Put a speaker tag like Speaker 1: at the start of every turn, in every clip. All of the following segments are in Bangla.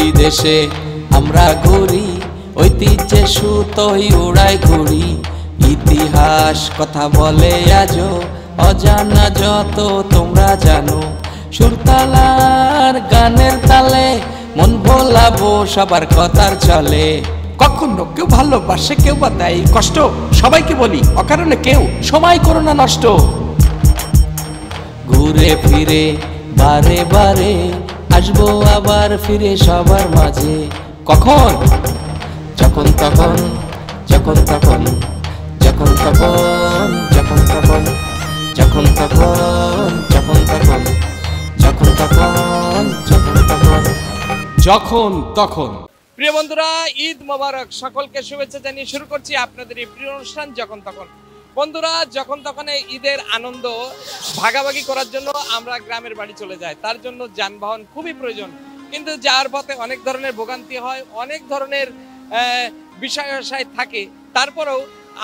Speaker 1: বিদেশে আমরা ঘুরি, ঐতিহ্যে সুতোই উড়াই ঘুরি। ইতিহাস কথা বলে আজও, অজানা যত তোমরা জানো। সুরতালার গানের তালে মন ভোলাবো সবার কথার চলে। কখনো কেউ ভালোবাসে, কেউ বা দেয় কষ্ট, সবাইকে বলি অকারণে কেউ সময় করো না নষ্ট। ঘুরে ফিরে বারে বারে আসবো আবার ফিরে সবার মাঝে। কখন? যখন তখন, যখন তখন, যখন তখন, যখন তখন, যখন তখন, যখন তখন, যখন তখন, যখন তখন, যখন তখন।
Speaker 2: প্রিয় বন্ধুরা, ঈদ মোবারক, সকলকে শুভেচ্ছা জানিয়ে শুরু করছি আপনাদের এই প্রিয় অনুষ্ঠান যখন তখন। বন্ধুরা, যখন তখন ঈদের আনন্দ ভাগাভাগি করার জন্য আমরা গ্রামের বাড়ি চলে যাই। তার জন্য যানবাহন খুবই প্রয়োজন, কিন্তু যার পথে অনেক ধরনের ভোগান্তি হয়, অনেক ধরনের বিষয় থাকে। তারপরেও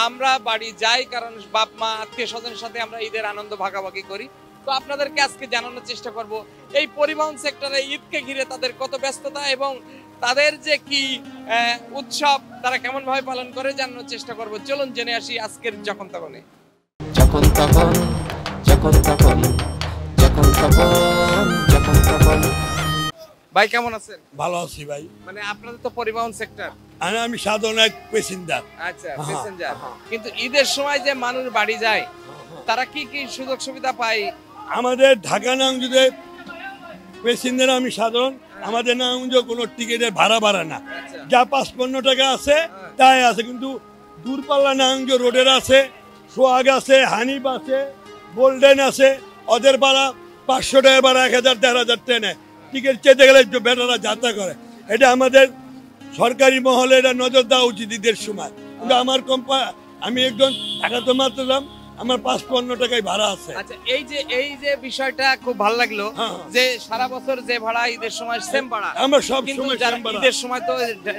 Speaker 2: আমরা বাড়ি যাই, কারণ বাপ মা আত্মীয় স্বজনের সাথে আমরা ঈদের আনন্দ ভাগাভাগি করি। তো আপনাদেরকে আজকে জানানোর চেষ্টা করব এই পরিবহন সেক্টরে ঈদকে ঘিরে তাদের কত ব্যস্ততা এবং তাদের যে কি উৎসব তারা কেমন ভাবে পালন করে জানানোর চেষ্টা করব। চলুন জেনে আসি আজকের যখন তখনে।
Speaker 1: যখন তখন, যখন তখন, যখন তখন, যখন তখন।
Speaker 2: ভাই কেমন আছেন?
Speaker 3: ভালো আছি ভাই।
Speaker 2: মানে আপনাদের তো পরিবহন সেক্টর।
Speaker 3: আমি সাধারণ এক প্যাসেঞ্জার।
Speaker 2: আচ্ছা, প্যাসেঞ্জার। কিন্তু ঈদের সময় যে মানুষ বাড়ি যায় তারা কি কি সুযোগ সুবিধা পায়?
Speaker 3: আমাদের ঢাকা নারায়ণগঞ্জে প্যাসেঞ্জার আমি সাধারণ, আমাদের নারায়ণগঞ্জ কোনো টিকিটের ভাড়া না। যা ৫৫ টাকা আছে তাই আছে, কিন্তু দূরপাল্লা নারায়ণগঞ্জ রোডের আছে, সোহাগ আছে, হানিফ আছে, গোল্ডেন আছে, ওদের ভাড়া ৫০০ টাকা ভাড়া, ১,০০০ ১,৫০০ ট্রেনে টিকিট চেতে গেলে বেটারা যাত্রা করে। এটা আমাদের সরকারি মহলে এটা নজর দেওয়া উচিত ঈদের সময়। কিন্তু আমার আমি একজন টাকা তো মাত্রাম, আমার ৫৫ টাকায় ভাড়া আছে।
Speaker 2: আচ্ছা, এই যে বিষয়টা খুব ভালো লাগলো যে সারা বছর যে ভাড়া ঈদের সময় সেম ভাড়া,
Speaker 3: আমরা সব
Speaker 2: কিন্তু
Speaker 3: সময়
Speaker 2: ঈদের সময় তো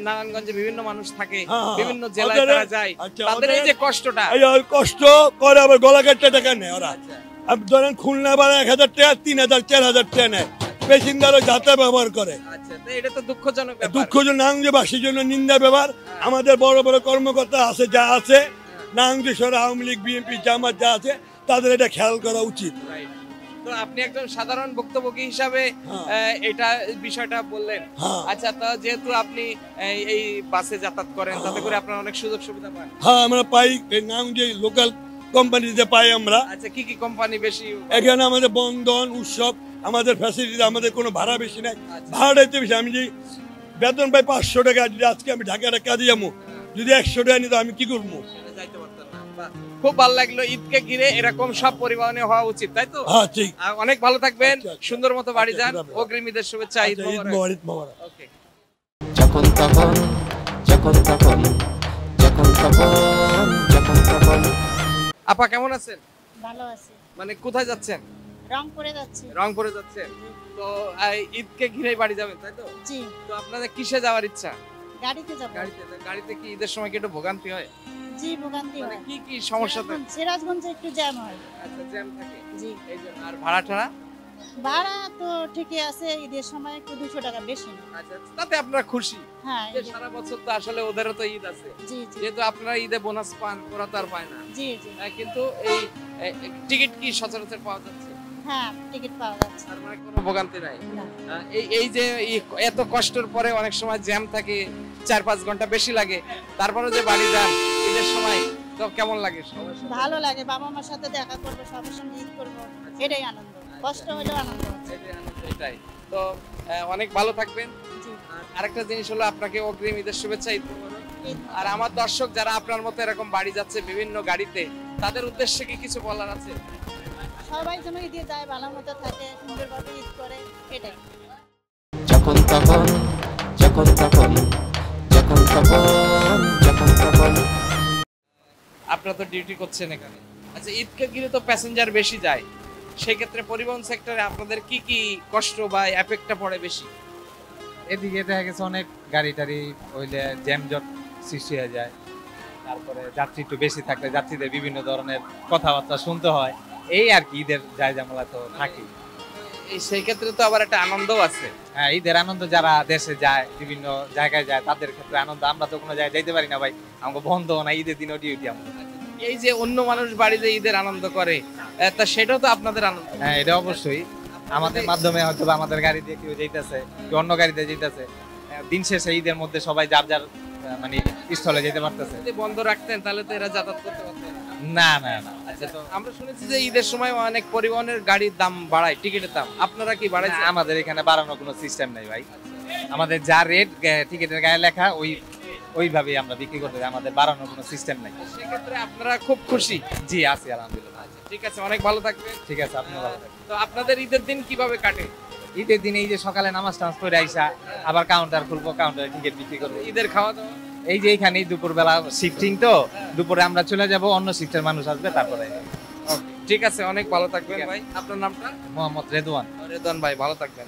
Speaker 2: নারায়ণগঞ্জে বিভিন্ন মানুষ থাকে, বিভিন্ন জেলায় তারা যায়, তাদের এই যে কষ্টটা,
Speaker 3: কষ্ট করে আবার গলা কাটতে টাকা নেয় ওরা। আপনি ধরেন খুলনা ভাড়া ১,০০০ টাকা, ৩,০০০ ৪,০০০ টাকা নেয়, প্যাসেঞ্জারও যাত্রা ব্যবহার করে।
Speaker 2: এটা তো দুঃখজনক ব্যাপার।
Speaker 3: দুঃখজনক, নারায়ণগঞ্জবাসীর জন্য নিন্দা ব্যাপার। আমাদের বড় বড় কর্মকর্তা আছে, যা আছে নারায়ণগঞ্জ শহরে আওয়ামী লীগ, বিএনপি, জামাত যা আছে, তাদের এটা খেয়াল করা উচিত।
Speaker 2: তো আপনি একজন সাধারণ ভুক্তভোগী হিসাবে এটা বিষয়টা বললেন। আচ্ছা, তো যেহেতু আপনি এই বাসে যাতায়াত করেন, তাতে করে আপনারা অনেক সুযোগ সুবিধা পান।
Speaker 3: হ্যাঁ, আমরা পাই, নারায়ণগঞ্জ লোকাল কোম্পানিতে পাই আমরা।
Speaker 2: আচ্ছা, কি কি কোম্পানি বেশি?
Speaker 3: এখানে আমাদের বন্ধন, উৎসব, আমাদের ফ্যাসিলিটি, আমাদের কোনো ভাড়া বেশি নাই, ভাড়াটাইতে বেশি। আমি যে বেতন পাই ৫০০ টাকা, যদি আজকে আমি ঢাকার কাজে যাবো, যদি ১০০ টাকা নিত আমি কি করবো?
Speaker 2: খুব ভালো লাগলো, ঈদকে ঘিরে এরকম সব পরিবহনে হওয়া উচিত, তাই তো?
Speaker 3: হ্যাঁ, ঠিক।
Speaker 2: অনেক ভালো থাকবেন, সুন্দর মতো বাড়ি যান। অগ্রিম ঈদের শুভেচ্ছা। ঈদ
Speaker 3: মোবারক।
Speaker 2: ওকে।
Speaker 1: যখন তখন, যখন তখন, যখন তখন, যখন তখন।
Speaker 2: আপা কেমন আছেন?
Speaker 4: ভালো আছি।
Speaker 2: মানে কোথায় যাচ্ছেন?
Speaker 4: রংপুরে যাচ্ছি।
Speaker 2: রংপুরে যাচ্ছেন। তো ঈদকে ঘিরে বাড়ি যাবেন, তাই তো?
Speaker 4: জি।
Speaker 2: তো আপনাদের কিসে যাওয়ার ইচ্ছা?
Speaker 4: গাড়িতে যাব।
Speaker 2: গাড়িতে কি ঈদের সময় কি একটু ভোগান্তি হয়?
Speaker 4: জি, ভোগান্তি হয়।
Speaker 2: কি কি সমস্যা থাকে?
Speaker 4: সিরাজগঞ্জে একটু জ্যাম হয়।
Speaker 2: আচ্ছা, জ্যাম থাকে।
Speaker 4: জি।
Speaker 2: এই জন্য। আর ভাড়া টাড়া?
Speaker 4: ভাড়া তো ঠিকই আছে, ঈদের সময় একটু 200 টাকা বেশি।
Speaker 2: আচ্ছা, তাতে আপনারা খুশি?
Speaker 4: হ্যাঁ,
Speaker 2: যে সারা বছর তো আসলে ওদেরও তো ঈদ আছে।
Speaker 4: জি জি।
Speaker 2: যেহেতু আপনারা ঈদে বোনাস পান, ওরা তো আর পায় না।
Speaker 4: জি জি।
Speaker 2: কিন্তু এই টিকিট কি সচরাচর পাওয়া যাচ্ছে?
Speaker 4: হ্যাঁ, টিকিট পাওয়া যাচ্ছে।
Speaker 2: তার মানে কোনো ভোগান্তি নাই।
Speaker 4: না।
Speaker 2: এই যে এত কষ্টের পরে অনেক সময় জ্যাম থাকে, ৪-৫ ঘন্টা বেশি লাগে, তারপরে যে বাড়ি যান ঈদের সময়, তো কেমন লাগে?
Speaker 4: ভালো লাগে, বাবা মার সাথে দেখা করবো, সবার সঙ্গে ঈদ করবো, এটাই আনন্দ। কষ্ট হলেও আনন্দ হচ্ছে।
Speaker 2: এটাই তো। অনেক ভালো থাকবেন। আরেকটা জিনিস হলো, আপনাকে অগ্রিম ঈদের শুভেচ্ছা। ঈদ মোবারক। আর আমার দর্শক যারা আপনার মতো এরকম বাড়ি যাচ্ছে বিভিন্ন গাড়িতে, তাদের উদ্দেশ্যে কি কিছু বলার আছে?
Speaker 4: সবাই যেন ঈদে যায়, ভালো মতো থাকে, সুন্দরভাবে ঈদ করে, এটাই।
Speaker 1: যখন তখন, যখন তখন, যখন তখন, যখন তখন।
Speaker 2: আপনারা তো ডিউটি করছেন এখানে। আচ্ছা, ঈদকে ঘিরে তো প্যাসেঞ্জার বেশি যায়, সেই ক্ষেত্রে পরিবহন সেক্টরে আপনাদের কি কি কষ্ট বা এফেক্টটা পড়ে বেশি?
Speaker 5: এদিকে দেখা গেছে অনেক গাড়ি টাড়ি হইলে জ্যামজট সৃষ্টি হয়ে যায়, তারপরে যাত্রী একটু বেশি থাকলে যাত্রীদের বিভিন্ন ধরনের কথাবার্তা শুনতে হয়, এই আর কি ঈদের যায় ঝামেলা তো থাকি।
Speaker 2: এই সেই ক্ষেত্রে তো আবার একটা আনন্দও আছে।
Speaker 5: হ্যাঁ, ঈদের আনন্দ যারা দেশে যায়, বিভিন্ন জায়গায় যায়, তাদের ক্ষেত্রে আনন্দ। আমরা তো কোনো জায়গায় যাইতে পারি না ভাই, আমাকে বন্ধ না, ঈদের দিনও ডিউটি আমাদের।
Speaker 2: এই যে অন্য মানুষ বাড়িতে ঈদের আনন্দ করে, তা সেটাও তো আপনাদের আনন্দ।
Speaker 5: হ্যাঁ, এটা অবশ্যই আমাদের মাধ্যমে হয়তো বা আমাদের গাড়ি দিয়ে কেউ যাইতেছে, কেউ অন্য গাড়িতে যাইতেছে। দিন শেষে ঈদের মধ্যে সবাই যার যার মানে স্থলে যেতে পারতেছে।
Speaker 2: যদি বন্ধ রাখতেন তাহলে তো এরা যাতায়াত করতে পারতো না।
Speaker 5: না না না,
Speaker 2: আচ্ছা, তো আমরা শুনেছি যে ঈদের সময় অনেক পরিবহনের গাড়ির দাম বাড়ায়, টিকিটের দাম, আপনারা কি বাড়াইছেন?
Speaker 5: আমাদের এখানে বাড়ানোর কোনো সিস্টেম নেই ভাই। আমাদের যা রেট টিকিটের গায়ে লেখা ওইভাবেই আমরা বিক্রি করতে পারি, আমাদের বাড়ানোর কোনো সিস্টেম নাই।
Speaker 2: সেক্ষেত্রে আপনারা খুব খুশি?
Speaker 5: জি আছি আলহামদুলিল্লাহ।
Speaker 2: ঠিক আছে, অনেক ভালো থাকবেন।
Speaker 5: ঠিক আছে, আপনি ভালো থাকবেন।
Speaker 2: তো আপনাদের ঈদের দিন কিভাবে কাটে?
Speaker 5: ঈদের দিনে এই যে সকালে নামাজ টামাজ পড়ে আইসা আবার কাউন্টার খুলবো, কাউন্টারে টিকিট বিক্রি করবো।
Speaker 2: ঈদের খাওয়া দাওয়া?
Speaker 5: এই যে এইখানেই দুপুরবেলা শিফটিং, তো দুপুরে আমরা চলে যাব, অন্য শিফটের মানুষ আসবে তারপরে।
Speaker 2: ঠিক আছে, অনেক ভালো থাকবেন ভাই। আপনার নামটা?
Speaker 5: মোহাম্মদ রেদওয়ান।
Speaker 2: রেদওয়ান ভাই, ভালো থাকবেন।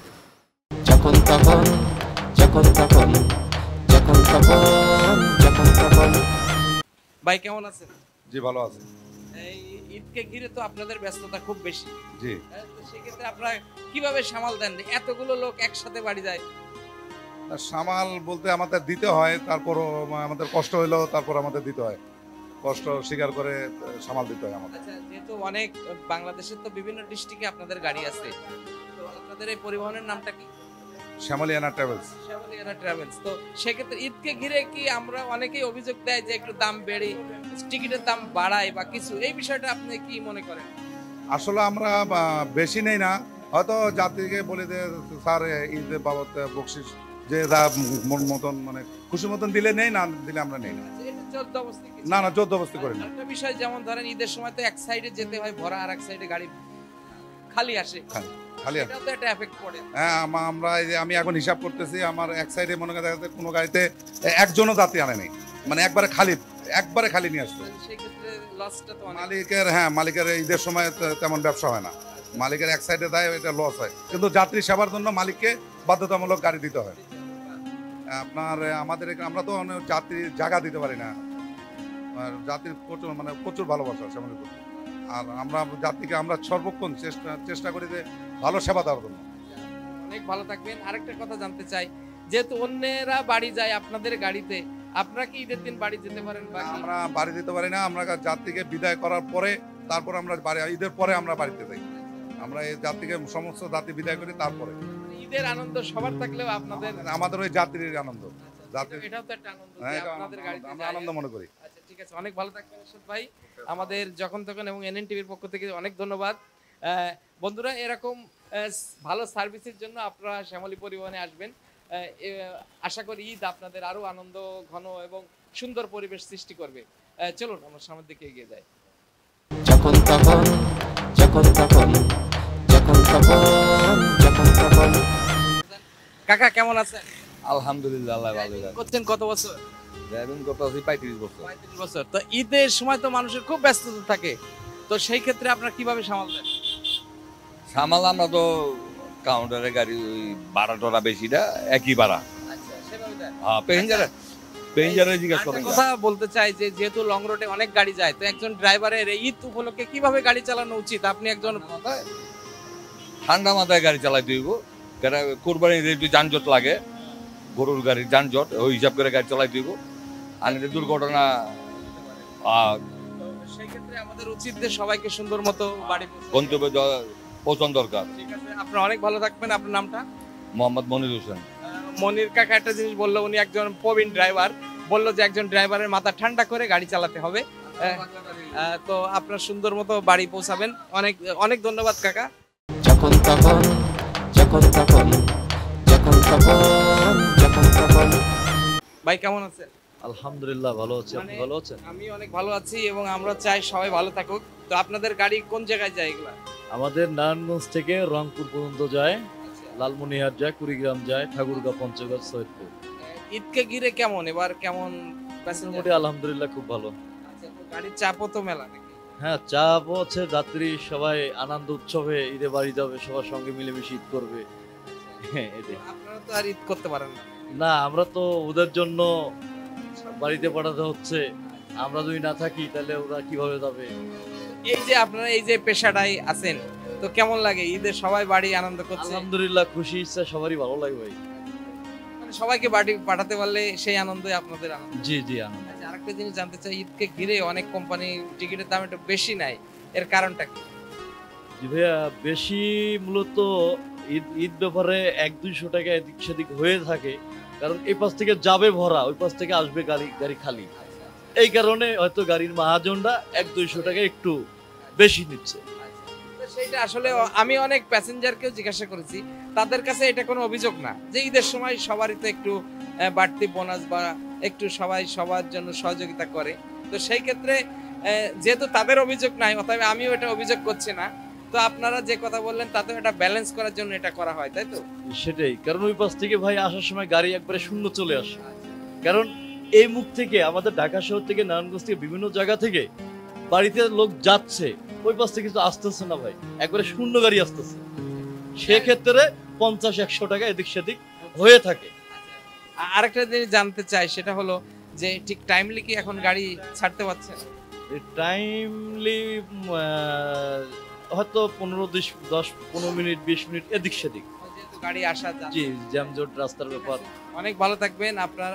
Speaker 1: যখন তখন যখন তখন যখন তখন যখন তখন।
Speaker 2: ভাই কেমন আছেন?
Speaker 6: জি ভালো আছে।
Speaker 2: এই ঈদকে ঘিরে তো আপনাদের ব্যস্ততা খুব বেশি,
Speaker 6: জি
Speaker 2: তো সেক্ষেত্রে আপনারা কিভাবে সামাল দেন? এতগুলো লোক একসাথে বাড়ি যায়।
Speaker 6: আর সামাল বলতে আমাদের দিতে হয়, তারপরও আমাদের কষ্ট হইলেও তারপর আমাদের দিতে হয়, কষ্ট স্বীকার করে সামাল দিতে হয় আমাদের।
Speaker 2: আচ্ছা, যেহেতু অনেক বাংলাদেশের তো বিভিন্ন ডিস্ট্রিক্টে আপনাদের গাড়ি আছে, তো আপনাদের এই পরিবহনের নামটা কি?
Speaker 6: শ্যামলিয়ানা ট্রাভেলস।
Speaker 2: শ্যামলিয়ানা ট্রাভেলস। তো সেক্ষেত্রে ঈদকে ঘিরে কি আমরা অনেকেই অভিযোগ দেয় যে একটু দাম বেড়ে, টিকিটের দাম বাড়ায় বা কিছু, এই বিষয়টা আপনি কি মনে করেন?
Speaker 6: আসলে আমরা বেশি নেই না, হয়তো যাত্রীকে বলে যে স্যার ঈদের বাবদ বকশিস যে যা মন মতন মানে খুশি মতন দিলে নেই, না দিলে আমরা নেই না।
Speaker 2: এটা জোরজবরদস্তি কিছু
Speaker 6: না না, জোরজবরদস্তি করি না।
Speaker 2: একটা বিষয়, যেমন ধরেন ঈদের সময় তো এক সাইডে যেতে হয় ভরা, আর এক সাইডে গাড়ি খালি আসে,
Speaker 6: খালি
Speaker 2: এটাও তো একটা এফেক্ট পড়ে।
Speaker 6: হ্যাঁ, আমরা এই যে আমি এখন হিসাব করতেছি, আমার এক সাইডে মনে করেন কোনো গাড়িতে একজনও যাত্রী আনে নেই, মানে একবারে খালি নিয়ে আসছে।
Speaker 2: সেই ক্ষেত্রে লসটা তো অনেক।
Speaker 6: মালিকের ঈদের সময় তেমন ব্যবসা হয় না, মালিকের এক সাইডে দেয়, এটা লস হয়, কিন্তু যাত্রী সেবার জন্য মালিককে বাধ্যতামূলক গাড়ি দিতে হয়। আপনার আমাদের আমরা তো অনেক যাত্রী জায়গা দিতে পারি না, আর যাত্রীর প্রচুর ভালোবাসা শ্যামলীপুর, আর আমরা যাত্রীকে আমরা সর্বক্ষণ চেষ্টা করি যে ভালো সেবা দেওয়ার জন্য।
Speaker 2: অনেক ভালো থাকবেন। আরেকটা কথা জানতে চাই, যেহেতু অন্যেরা বাড়ি যায় আপনাদের গাড়িতে, আপনারা কি ঈদের দিন বাড়ি যেতে পারেন? বা
Speaker 6: আমরা বাড়ি দিতে পারি না, আমরা যাত্রীকে বিদায় করার পরে তারপর আমরা ঈদের পরে আমরা বাড়িতে যাই, আমরা এই যাত্রীকে সমস্ত যাত্রী বিদায় করি তারপরে।
Speaker 2: ঈদের আনন্দ সবার থাকলেও আপনাদের,
Speaker 6: আমাদের ওই যাত্রীর আনন্দ,
Speaker 2: এটাও তো একটা আনন্দ যে
Speaker 6: হ্যাঁ, এটা
Speaker 2: আপনাদের গাড়িতে
Speaker 6: আমরা
Speaker 2: যায়।
Speaker 6: আনন্দ মনে করি।
Speaker 2: আচ্ছা, ঠিক আছে, অনেক ভালো থাকবেন এরশাদ ভাই। আমাদের যখন তখন এবং এনএন টিভির পক্ষ থেকে অনেক ধন্যবাদ। বন্ধুরা, এরকম ভালো সার্ভিসের জন্য আপনারা শ্যামলী পরিবহনে আসবেন। আশা করি ঈদ আপনাদের আরো আনন্দ ঘন এবং সুন্দর পরিবেশ সৃষ্টি করবে। চলুন আমরা সামনের দিকে এগিয়ে যাই।
Speaker 1: যখন তখন যখন তখন যখন তখন যখন তখন।
Speaker 2: কাকা কেমন আছেন?
Speaker 7: আলহামদুলিল্লাহ, আল্লাহ ভালো রাখে।
Speaker 2: করছেন কত বছর?
Speaker 7: ড্রাইভিং করতে আছি 35 বছর।
Speaker 2: 35 বছর। তো ঈদের সময় তো মানুষের খুব ব্যস্ততা থাকে, তো সেই ক্ষেত্রে আপনারা কিভাবে সামাল দেন?
Speaker 7: সামাল আমরা তো কাউন্টারে গাড়ি ওই ভাড়া টরা বেশিটা একই ভাড়া।
Speaker 2: আচ্ছা, সেভাবে দেন।
Speaker 7: হ্যাঁ, প্যাসেঞ্জারে জিজ্ঞাসা
Speaker 2: একটা
Speaker 7: করেন।
Speaker 2: কথা বলতে চাই যে যেহেতু লং রুটে অনেক গাড়ি যায়, তো একজন ড্রাইভারের ঈদ উপলক্ষে কিভাবে গাড়ি চালানো উচিত? আপনি একজন
Speaker 7: ঠান্ডা মাথায় গাড়ি চালাই দিব, কেন কোরবানির একটু যানজট লাগে, গরুর গাড়ির যানজট, ওই হিসাব করে গাড়ি চালাই দিব, আর এটা দুর্ঘটনা।
Speaker 2: সেই ক্ষেত্রে আমাদের উচিত যে সবাইকে সুন্দর মতো বাড়ি
Speaker 7: গন্তব্যে পৌঁছানো দরকার।
Speaker 2: ঠিক আছে, আপনারা অনেক ভালো থাকবেন। আপনার নামটা?
Speaker 7: মোহাম্মদ মনির হোসেন।
Speaker 2: মনির কাকা একটা জিনিস বললো, উনি একজন প্রবীণ ড্রাইভার, বললো যে একজন ড্রাইভারের মাথা ঠান্ডা করে গাড়ি চালাতে হবে। তো আপনার সুন্দর মতো বাড়ি পৌঁছাবেন। অনেক অনেক ধন্যবাদ কাকা।
Speaker 1: যখন তখন যখন তখন যখন তখন যখন তখন।
Speaker 2: ভাই কেমন আছেন?
Speaker 8: আলহামদুলিল্লাহ ভালো আছি, আপনি
Speaker 2: মানে
Speaker 8: ভালো আছেন?
Speaker 2: আমি অনেক ভালো আছি এবং আমরা চাই সবাই ভালো থাকুক। তো আপনাদের গাড়ি কোন জায়গায় যায় এগুলা?
Speaker 8: আমাদের নারায়ণগঞ্জ থেকে রংপুর পর্যন্ত যায়, লালমনিরহাট যায়, কুড়িগ্রাম যায়, ঠাকুরগাঁও, পঞ্চগড়, সৈয়দপুর।
Speaker 2: ঈদকে ঘিরে কেমন এবার, কেমন প্যাসেঞ্জার?
Speaker 8: মোটামুটি আলহামদুলিল্লাহ খুব ভালো।
Speaker 2: আচ্ছা, তো গাড়ির চাপও তো মেলা নাকি?
Speaker 8: হ্যাঁ, চাপ হচ্ছে, যাত্রী সবাই আনন্দ উৎসবে ঈদে বাড়ি যাবে, সবার সঙ্গে মিলেমিশে ঈদ করবে। হ্যাঁ, এটাই।
Speaker 2: আপনারা তো আর ঈদ করতে পারেন না।
Speaker 8: না, আমরা তো ওদের জন্য বাড়িতে পাঠাতে হচ্ছে, আমরা যদি না থাকি তাহলে ওরা কিভাবে যাবে?
Speaker 2: এই যে আপনারা এই যে পেশাটাই আছেন, তো কেমন লাগে ঈদের সবাই বাড়ি আনন্দ করছে?
Speaker 8: আলহামদুলিল্লাহ, খুশি ইচ্ছা সবারই ভালো লাগে ভাই।
Speaker 2: মানে সবাইকে বাড়ি পাঠাতে পারলে সেই আনন্দই আপনাদের আনন্দ।
Speaker 8: জি জি, আনন্দ।
Speaker 2: আচ্ছা, আরেকটা জিনিস জানতে চাই, ঈদকে ঘিরে অনেক কোম্পানি টিকিটের দাম একটু বেশি নেয়, এর কারণটা কি?
Speaker 8: জি ভাইয়া, বেশি মূলত ঈদ ব্যাপারে 100-200 টাকা এদিক সেদিক হয়ে থাকে, কারণ এই পাশ থেকে যাবে ভরা, ওই পাশ থেকে আসবে গাড়ি খালি। এই কারণে হয়তো গাড়ির মহাজনরা 100-200 টাকা একটু বেশি নিচ্ছে।
Speaker 2: তো সেইটা আসলে আমি অনেক প্যাসেঞ্জারকেও জিজ্ঞাসা করেছি, তাদের কাছে এটা কোনো অভিযোগ না যে ঈদের সময় সবারই তো একটু বাড়তি বোনাস বা একটু সবাই সবার জন্য সহযোগিতা করে। তো সেই ক্ষেত্রে যেহেতু তাদের অভিযোগ নাই, অতএব আমিও এটা অভিযোগ করছি না। তো আপনারা যে কথা বললেন তাতে এটা ব্যালেন্স করার জন্য এটা করা হয়, তাই তো?
Speaker 8: সেটাই, কারণ ওই পাশ থেকে ভাই আসার সময় গাড়ি একবারে শূন্য চলে আসে। কারণ এই মুখ থেকে আমাদের ঢাকা শহর থেকে, নারায়ণগঞ্জ থেকে, বিভিন্ন জায়গা থেকে বাড়িতে লোক যাচ্ছে, ওই পাশ থেকে তো আসতেছে না ভাই, একবারে শূন্য গাড়ি আসতেছে। সেক্ষেত্রে 50-100 টাকা এদিক সেদিক হয়ে থাকে।
Speaker 2: আরেকটা জিনিস জানতে চাই, সেটা হলো যে ঠিক টাইমলি কি এখন গাড়ি ছাড়তে পারছেন?
Speaker 8: টাইমলি হয়তো 15 মিনিট 20 মিনিট এদিক সেদিক।
Speaker 2: যেহেতু গাড়ি আসা যাচ্ছে,
Speaker 8: জি, জ্যামজট রাস্তার ব্যাপার।
Speaker 2: অনেক ভালো থাকবেন।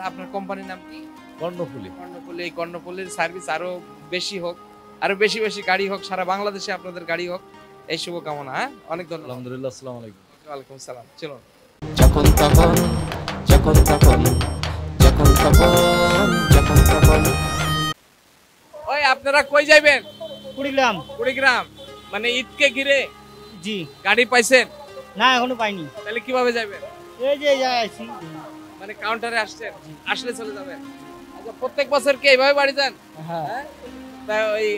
Speaker 2: আপনার কোম্পানির নাম কি?
Speaker 8: কর্ণফুলী।
Speaker 2: কর্ণফুলী। এই কর্ণফুলীর সার্ভিস আরো বেশি হোক, আরো বেশি বেশি গাড়ি হোক, সারা বাংলাদেশে আপনাদের গাড়ি হোক, এই শুভকামনা। হ্যাঁ, অনেক ধন্যবাদ।
Speaker 8: আলহামদুলিল্লাহ, আসসালামু আলাইকুম।
Speaker 2: ওয়ালাইকুম সালাম। চলুন।
Speaker 1: যখন তখন যখন তখন যখন তখন যখন তখন।
Speaker 2: ওই আপনারা কই যাইবেন?
Speaker 9: কুড়িগ্রাম।
Speaker 2: কুড়িগ্রাম, মানে ঈদকে ঘিরে
Speaker 9: জি।
Speaker 2: গাড়ি পাইছেন?
Speaker 9: না, এখনো পাইনি।
Speaker 2: তাহলে কিভাবে যাবেন?
Speaker 9: এই যে যাইছি,
Speaker 2: মানে কাউন্টারে আসছেন, আসলে চলে যাবেন। আচ্ছা, প্রত্যেক বছর কি এইভাবে বাড়ি যান?
Speaker 9: হ্যাঁ।
Speaker 2: তা ওই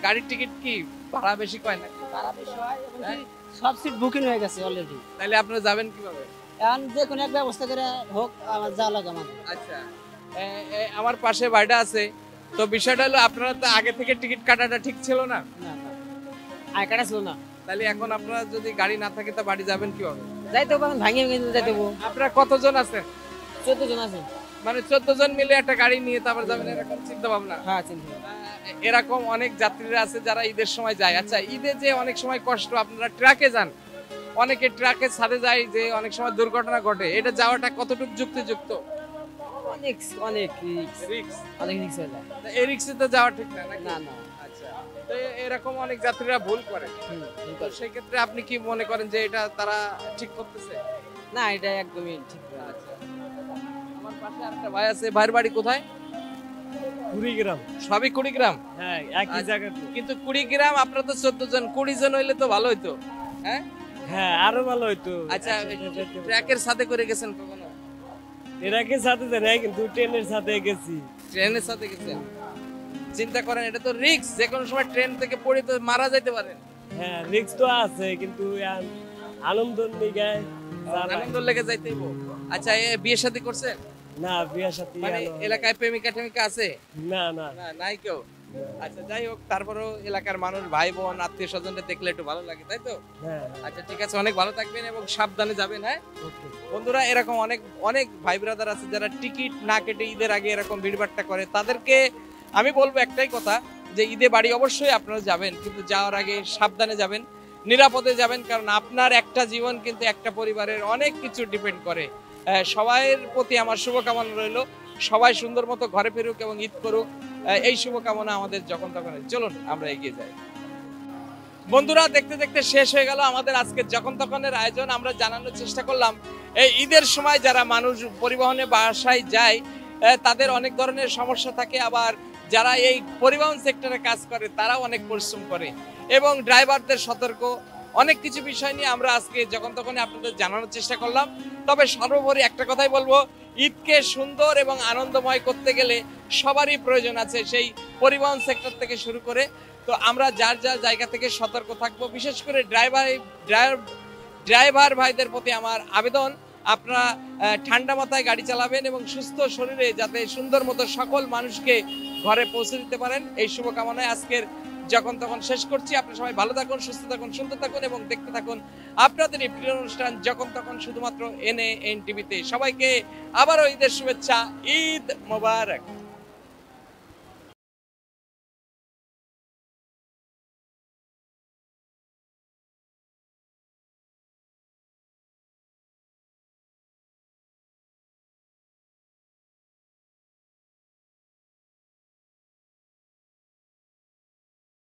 Speaker 2: গাড়ির টিকিট কি ভাড়া বেশি কয় না?
Speaker 9: ভাড়া বেশি হয়, সব সিট বুকিং হয়ে গেছে অলরেডি।
Speaker 2: তাহলে আপনারা যাবেন কিভাবে?
Speaker 9: এখন যে কোনো এক ব্যবস্থা করে হোক, আমার যা লাগে আমার।
Speaker 2: আচ্ছা, আমার পাশে বাড়িটা আছে, তো বিষয়টা হলো আপনারা তো আগে থেকে টিকিট কাটাটা ঠিক ছিল না?
Speaker 9: না না, আই কাটা ছিল না।
Speaker 2: তাহলে এখন আপনারা যদি গাড়ি না থাকে তা বাড়ি যাবেন কিভাবে?
Speaker 9: যাইতে হবে, এখন ভাঙিয়ে ভেঙে যাইতে হবে।
Speaker 2: আপনারা কতজন আছেন?
Speaker 9: 14 জন আছে।
Speaker 2: মানে 14 জন মিলে একটা গাড়ি নিয়ে তারপর যাবেন, এরকম চিন্তা ভাবনা?
Speaker 9: হ্যাঁ, চিন্তা।
Speaker 2: এরকম অনেক যাত্রীরা আছে যারা ঈদের সময় যায়। আচ্ছা, ঈদে যে অনেক সময় কষ্ট, আপনারা ট্রাকে যান, অনেকে ট্রাকের সাথে যায়, যে অনেক সময় দুর্ঘটনা ঘটে, এটা যাওয়াটা কতটুকু যুক্তিযুক্ত?
Speaker 9: অনেক অনেক
Speaker 2: রিস্ক,
Speaker 9: অনেক রিস্ক হয়ে যায়।
Speaker 2: এই রিস্কে তো যাওয়া ঠিক না, নাকি?
Speaker 9: না না।
Speaker 2: আচ্ছা, তো এরকম অনেক যাত্রীরা ভুল করে, তো সেই ক্ষেত্রে আপনি কি মনে করেন যে এটা তারা ঠিক করতেছে?
Speaker 9: না, এটা একদমই ঠিক না।
Speaker 2: আচ্ছা, আমার পাশে আরেকটা ভাই আছে, ভাইয়ের বাড়ি কোথায়?
Speaker 9: কুড়িগ্রাম।
Speaker 2: সবই কুড়িগ্রাম?
Speaker 9: হ্যাঁ, একই জায়গা।
Speaker 2: কিন্তু কুড়িগ্রাম, আপনারা তো 14 জন, 20 জন হইলে তো ভালো হইতো। হ্যাঁ
Speaker 9: হ্যাঁ, আরো ভালো হইতো।
Speaker 2: আচ্ছা, ট্রাকের সাথে করে গেছেন কখনো?
Speaker 9: ট্রাকের সাথে যাই, কিন্তু ট্রেনের সাথে গেছি।
Speaker 2: ট্রেনের সাথে গেছেন? চিন্তা করেন, এটা তো রিস্ক, যে কোনো সময় ট্রেন থেকে পড়ে তো মারা যেতে পারেন।
Speaker 9: হ্যাঁ, রিস্ক তো আছে, কিন্তু আনন্দ নিয়ে
Speaker 2: আনন্দ লেগে যাইতে হইব। আচ্ছা, বিয়ে শাদী করছেন?
Speaker 9: না, বিয়ে সাথে
Speaker 2: মানে এলাকায় প্রেমিকা টেমিকা আছে?
Speaker 9: না না
Speaker 2: না, নাই কেউ। আচ্ছা, যাই হোক, তারপরেও এলাকার মানুষ, ভাই বোন, আত্মীয় স্বজনদের দেখলে একটু ভালো লাগে, তাই তো?
Speaker 9: হ্যাঁ।
Speaker 2: আচ্ছা, ঠিক আছে, অনেক ভালো থাকবেন এবং সাবধানে যাবেন। হ্যাঁ বন্ধুরা, এরকম অনেক অনেক ভাই ব্রাদার আছে যারা টিকিট না কেটে ঈদের আগে এরকম ভিড়ভাট্টা করে। তাদেরকে আমি বলবো একটাই কথা, যে ঈদে বাড়ি অবশ্যই আপনারা যাবেন, কিন্তু যাওয়ার আগে সাবধানে যাবেন, নিরাপদে যাবেন, কারণ আপনার একটা জীবন কিন্তু একটা পরিবারের অনেক কিছু ডিপেন্ড করে। সবার প্রতি আমার শুভকামনা রইল, সবাই সুন্দর মতো ঘরে ফিরুক এবং ঈদ করুক, এই শুভকামনা আমাদের যখন তখন। চলুন আমরা এগিয়ে যাই। বন্ধুরা, দেখতে দেখতে শেষ হয়ে গেল আমাদের আজকে যখন তখনের আয়োজন। আমরা জানানোর চেষ্টা করলাম এই ঈদের সময় যারা মানুষ পরিবহনে বাসায় যায়, তাদের অনেক ধরনের সমস্যা থাকে, আবার যারা এই পরিবহন সেক্টরে কাজ করে তারাও অনেক পরিশ্রম করে, এবং ড্রাইভারদের সতর্ক, অনেক কিছু বিষয় নিয়ে আমরা আজকে যখন তখন আপনাদের জানানোর চেষ্টা করলাম। তবে সর্বোপরি একটা কথাই বলবো, ঈদকে সুন্দর এবং আনন্দময় করতে গেলে সবারই প্রয়োজন আছে, সেই পরিবহন সেক্টর থেকে শুরু করে। তো আমরা যার যার জায়গা থেকে সতর্ক থাকবো, বিশেষ করে ড্রাইভার ভাইদের প্রতি আমার আবেদন, আপনারা ঠান্ডা মাথায় গাড়ি চালাবেন এবং সুস্থ শরীরে যাতে সুন্দর মতো সকল মানুষকে ঘরে পৌঁছে দিতে পারেন, এই শুভকামনায় আজকের যখন তখন শেষ করছি। আপনারা সবাই ভালো থাকুন, সুস্থ থাকুন, সুন্দর থাকুন এবং দেখতে থাকুন আপনাদের এই প্রিয় অনুষ্ঠান যখন তখন, শুধুমাত্র NAN টিভিতে। সবাইকে আবারও ঈদের শুভেচ্ছা, ঈদ মোবারক।